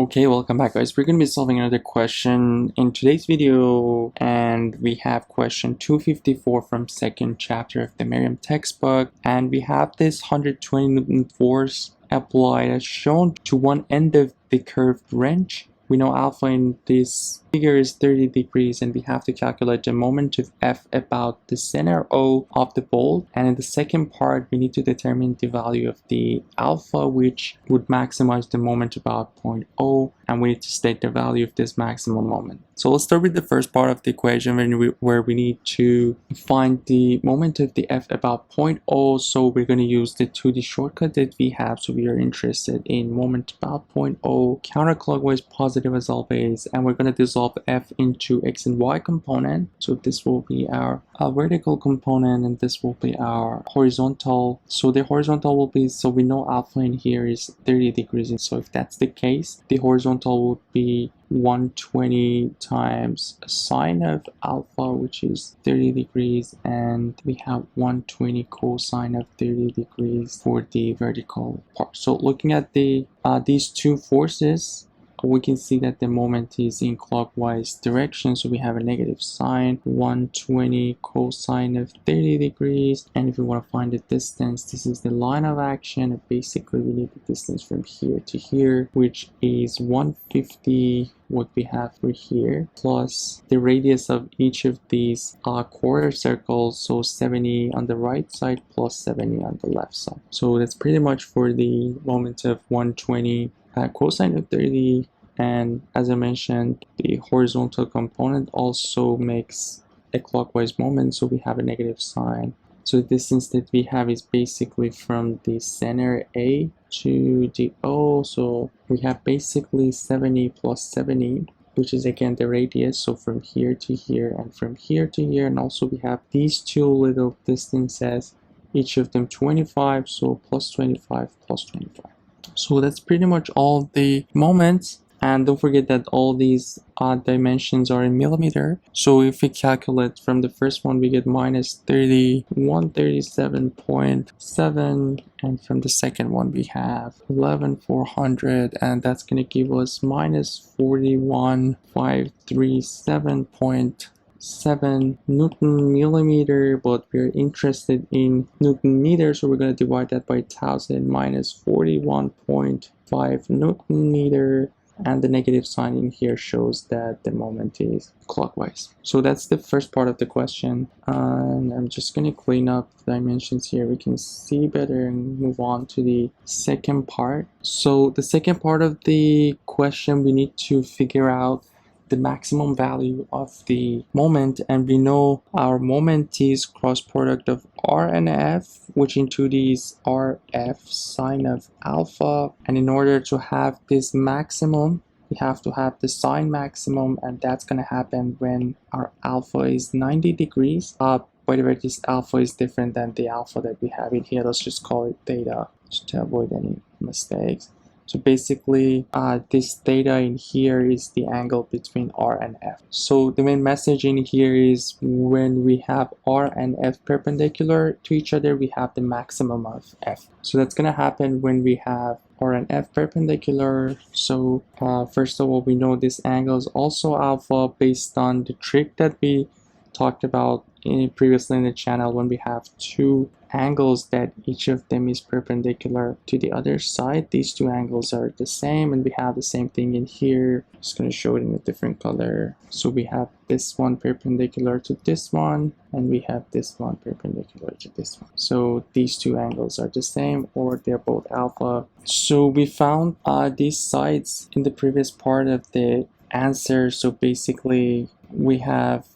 Okay, welcome back guys. We're going to be solving another question in today's video, and we have question 254 from second chapter of the Meriam textbook, and we have this 120 Newton force applied as shown to one end of the curved wrench. We know alpha in this figure is 30 degrees, and we have to calculate the moment of F about the center O of the bolt. And in the second part, we need to determine the value of the alpha, which would maximize the moment about point O, and we need to state the value of this maximum moment. So let's start with the first part of the equation where we need to find the moment of the F about point O. So we're going to use the 2D shortcut that we have. So we are interested in moment about point O, counterclockwise positive as always, and we're going to dissolve F into X and Y component. So this will be our vertical component, and this will be our horizontal. So the horizontal will be, so we know alpha in here is 30 degrees, and so if that's the case, the horizontal would be 120 times sine of alpha, which is 30 degrees, and we have 120 cosine of 30 degrees for the vertical part. So looking at the these two forces, we can see that the moment is in clockwise direction, so we have a negative sign, 120 cosine of 30 degrees. And if we want to find the distance, this is the line of action. Basically we need the distance from here to here, which is 150, what we have for here, plus the radius of each of these quarter circles, so 70 on the right side plus 70 on the left side. So that's pretty much for the moment of 120 cosine of 30. And as I mentioned, the horizontal component also makes a clockwise moment, so we have a negative sign. So the distance that we have is basically from the center A to the O, so we have basically 70 plus 70, which is again the radius, so from here to here and from here to here. And also we have these two little distances, each of them 25, so plus 25 plus 25. So that's pretty much all the moments. And don't forget that all these dimensions are in millimeter. So if we calculate from the first one, we get minus 137.7, and from the second one we have 11,400, and that's going to give us minus 41,537.7 Newton millimeter, but we're interested in Newton meter, so we're going to divide that by 1000, minus 41.5 Newton meter. And the negative sign in here shows that the moment is clockwise. So that's the first part of the question, and I'm just going to clean up the dimensions here. We can see better and move on to the second part. So the second part of the question, we need to figure out the maximum value of the moment, and we know our moment is cross product of R and F, which in 2D is RF sine of alpha. And in order to have this maximum, we have to have the sine maximum, and that's going to happen when our alpha is 90 degrees. By the way, this alpha is different than the alpha that we have in here. Let's just call it theta just to avoid any mistakes. So basically, this theta in here is the angle between R and F. So the main message in here is when we have R and F perpendicular to each other, we have the maximum of F. So that's going to happen when we have R and F perpendicular. So first of all, we know this angle is also alpha based on the trick that we talked about previously in the channel, when we have two angles that each of them is perpendicular to the other side. These two angles are the same, and we have the same thing in here. I'm just going to show it in a different color. So we have this one perpendicular to this one, and we have this one perpendicular to this one. So these two angles are the same, or they're both alpha. So we found these sides in the previous part of the answer. So basically we have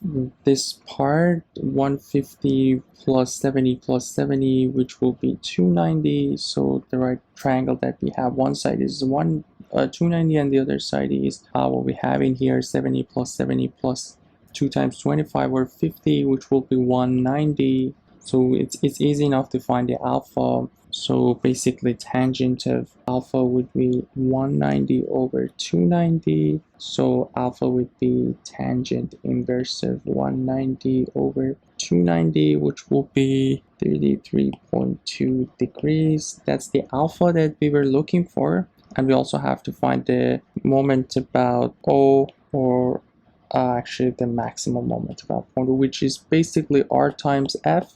this part 150 plus 70 plus 70, which will be 290. So the right triangle that we have, one side is 290 and the other side is what we have in here, 70 plus 70 plus 2 times 25, or 50, which will be 190. So it's easy enough to find the alpha. So basically tangent of alpha would be 190 over 290. So alpha would be tangent inverse of 190 over 290, which will be 33.2 degrees. That's the alpha that we were looking for. and we also have to find the moment about O, or actually the maximum moment about point O, which is basically R times F.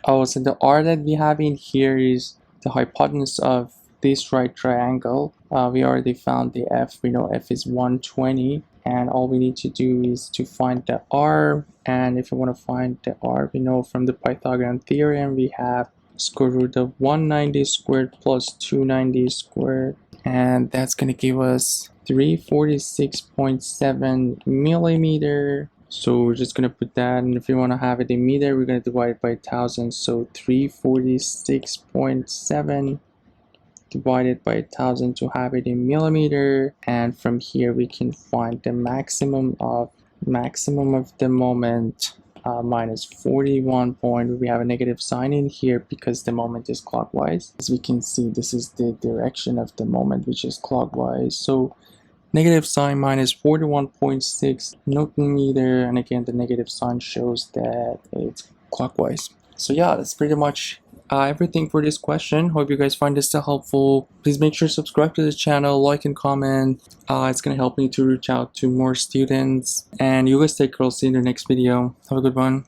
Oh, so the R that we have in here is the hypotenuse of this right triangle. We already found the F. We know F is 120, and all we need to do is to find the R. And if we want to find the R, we know from the Pythagorean theorem we have square root of 190 squared plus 290 squared, and that's going to give us 346.7 millimeter. So we're just going to put that, and if you want to have it in meter, we're going to divide it by 1000. So 346.7 divided by 1000 to have it in millimeter, and from here we can find the maximum of the moment minus 41 point. We have a negative sign in here because the moment is clockwise. As we can see, this is the direction of the moment, which is clockwise. So negative sign minus 41.6 Newton meter, and again the negative sign shows that it's clockwise. So yeah, that's pretty much everything for this question. Hope you guys find this still helpful. Please make sure to subscribe to the channel, like and comment. It's gonna help me to reach out to more students. And you guys take care. I'll see you in the next video. Have a good one.